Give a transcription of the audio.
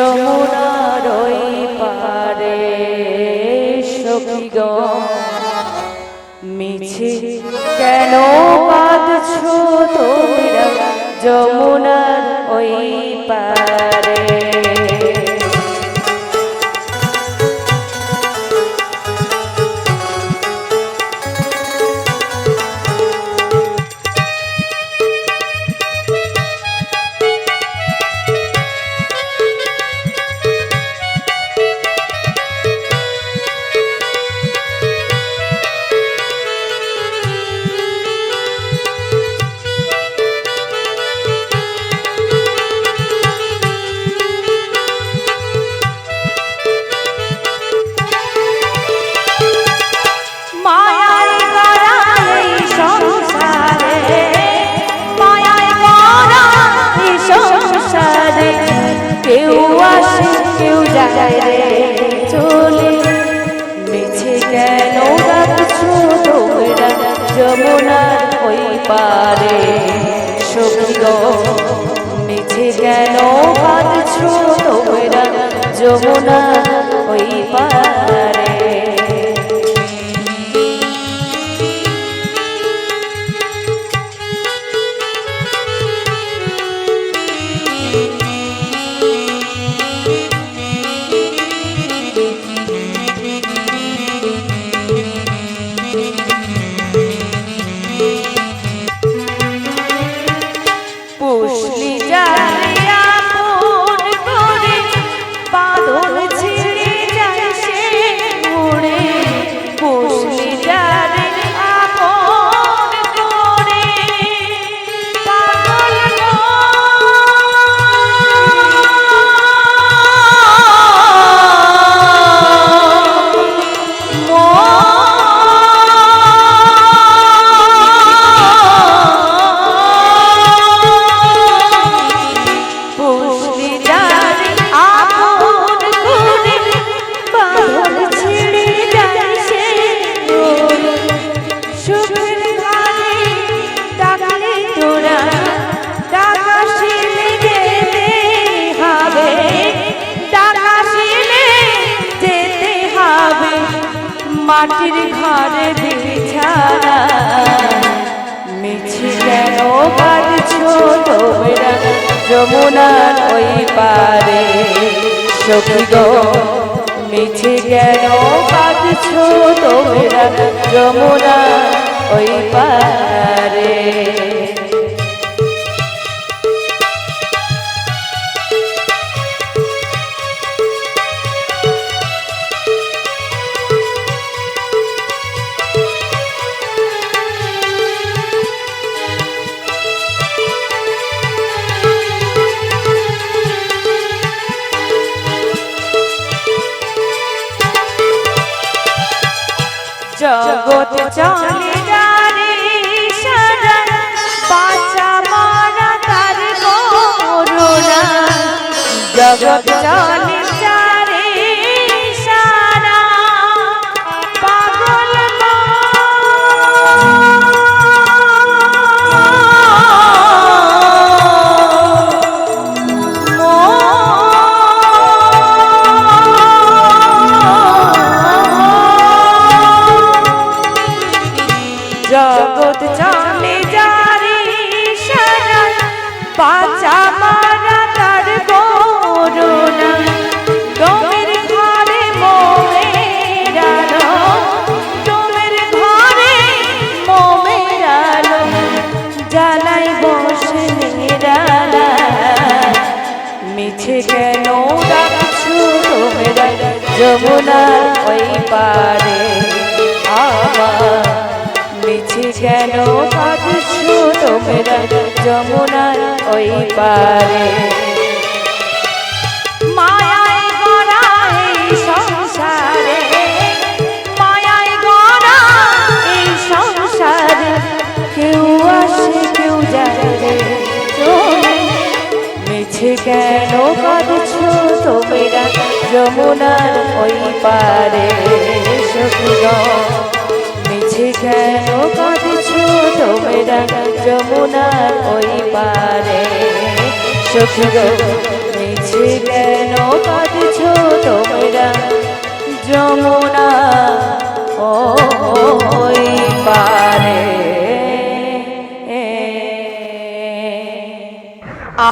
যমুনার ওই পারে সখী গো মিছে কেন বাঁধছো তোমরা যমুনার ওই পারে যমুনার ওই পারে সখী গো মিছে কেন বাঁধছো তোমরা যমুনার ওই পারে মাটির ঘরে বিছানা মিছে কেন বাঁধছো তোমরা যমুনার ওই পারে সখী গো মিছে কেন বাঁধছো তোমরা যমুনার ওই পারে জগৎ চলে যারে সারা বাঁচা মারা তার করুণা জগৎ চলে যারে সারা পাগল জগৎ চলে যারে সারা বাঁচা মারা তার করুণা ডোমের ঘরে মোমের আলো ডোমের ঘরে মোমের আলো জ্বালাই বসে নিরালা মিছে কেন ডাকছো তোমরা যমুনার ওই পারে আমার মিছে কেন বাঁধছো তোমরা যমুনার ওই পারে মায়ায় গড়া এই সংসারে মায়ায় গড়া এই সংসারে কেউ আসে কেউ যায় রে মিছে কেন বাঁধছো তোমরা যমুনার ওই পারে সখী গো মিছে কেন বাঁধছো তোমরা যমুনার ওই পারে সখী গো মিছে মিছে কেন কাঁদছো তোমরা যমুনা ও